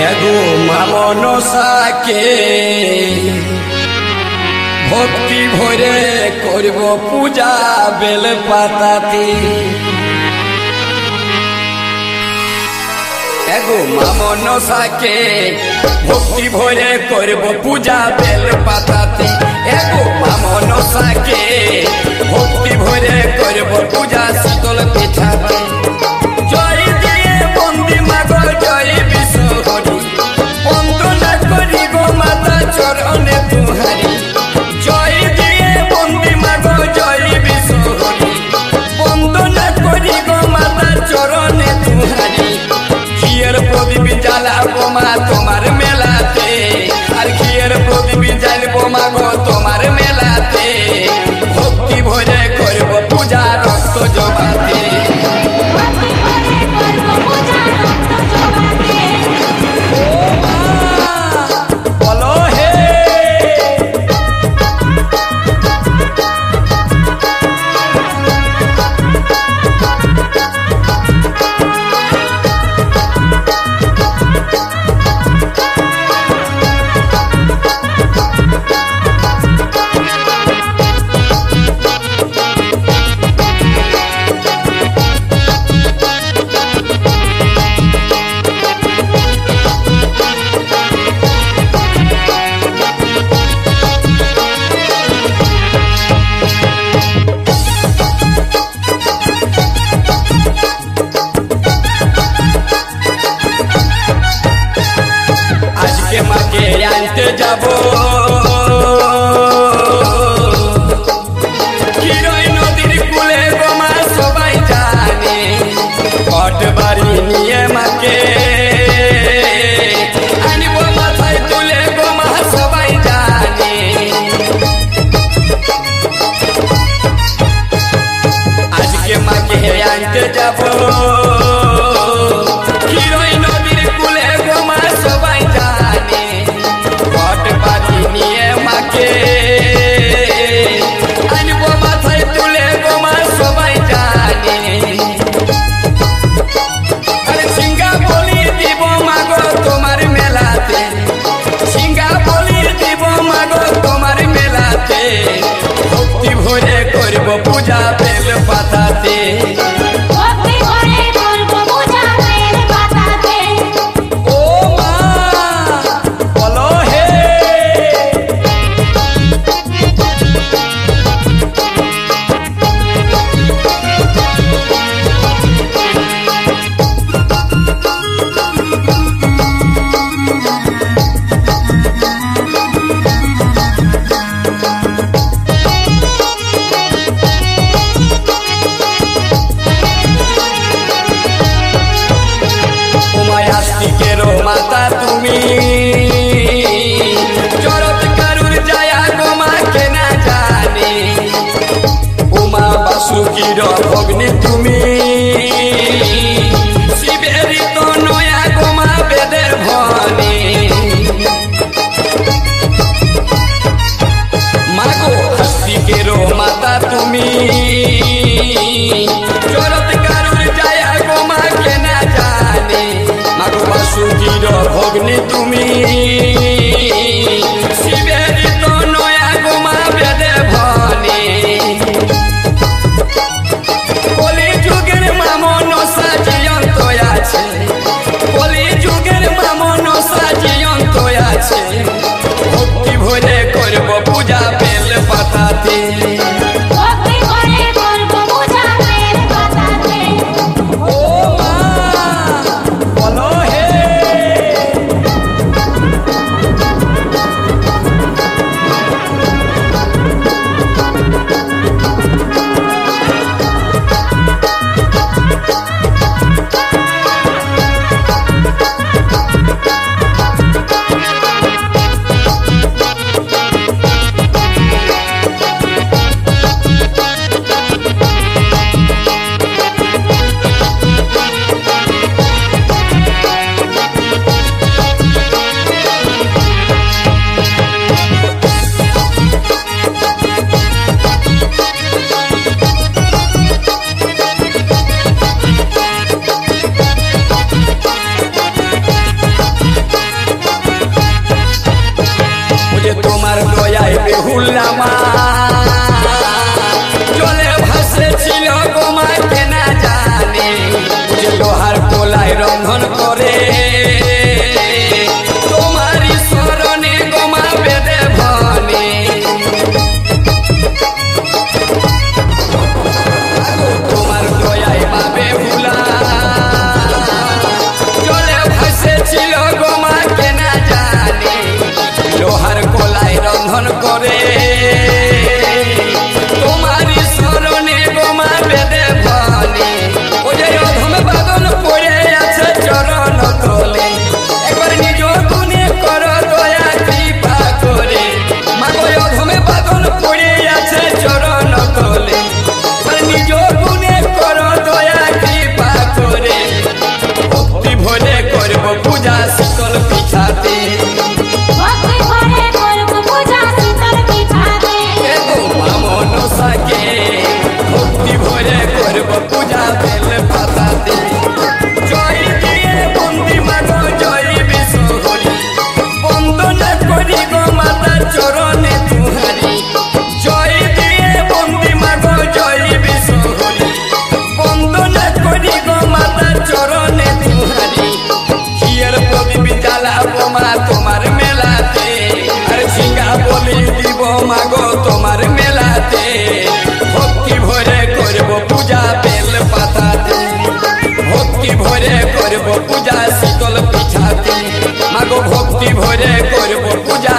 एगो मनसाके भक्ति भरे करब पूजा बेल पाताती एगो मनसाके भक्ति भरे करब पूजा बेल पाताती एगो मनसाके भक्ति भरे करब पूजा शीतल पिठाती जय दिए बंदी माग जय विश्वहरि वंदना करी गो माता चरणे तुहारी जय दिए बंदी माग जय विश्वहरि वंदना करी गो माता चरणे तुहारी घियर प्रदीप जाला बोमा तुम्हार मेलाते और घियर प्रदीप जाल बोमा गो तुम्हार मेलाते भक्ति भरे करब पूजा रक्त जबाते जाबो किरई नदीर कूले गोमा सबाई जाने पटबारी निये माके आनिबो माथाय तुले गोमा सबाई जाने आज के माके आनते जाबो किरई नदीर कूले गोमा सबाई जाने माके आनिबो माथाय तुले गोमा सबाई जाने अरे सिंगा बोली দিব মাগো তোমার মেলাতে सिंगा बोली দিব মাগো তোমার মেলাতে ভক্তি ভরে করব পূজা বেল পাতাতে माता तुमी चरत कारुर जाया गोमा के ना जाने उमा बासुकीर भग्नी तुमी शिवेरी तो नया गोमा बेदेर भने मागो हस्तिकेरो माता तुमी चरत कारुर जाया गोमा के ना जाने मागो बासुकीर भग्नी तुमी शिवेरी तो नया गोमा बेदे भने कली जुगेर मामन साजियंत आछे कली जुगेर मामन साजियंत आछे भक्ति भरे करब पूजा बेल पाताते রন্ধন করে তোমারি শরণে গোমা বেদে ভনে তোমার দয়ায় পাবে ভুলা জলে ভাসেছিল গোমা কেনা জানে লোহার কলাই রন্ধন করে তোমারি শরণে গোমা বেদে ভনে ও যে অধম বাদন পড়ে আছে চরণ তলে একবার নিজ গুণে কর দয়া কৃপা করে মাগো অধমে বাদন পড়ে আছে চরণ তলে একবার নিজ গুণে কর দয়া কৃপা করে ভক্তি ভরে করব পূজা শীতল পিঠাতে ভক্তি ভরে করব পূজা বেল পাতাতে জয় দিয়ে বন্দি মাগো জয় বিশ্বহরি বন্দনা করি গো মাতা চরণে তুহারি জয় দিয়ে বন্দি মাগো জয় বিশ্বহরি বন্দনা করি গো মাতা চরণে তুহারি হিয়ার প্রদীপ জ্বালাবো মা তোমার মেলাতে আর ঝিঙ্গা বলি দিব মাগো তোমার মেলাতে ভক্তি ভরে করব পূজা বেল পাতাতে ভক্তি ভরে করব পূজা শীতল পিঠাতে মাগো ভক্তি ভরে করব পূজা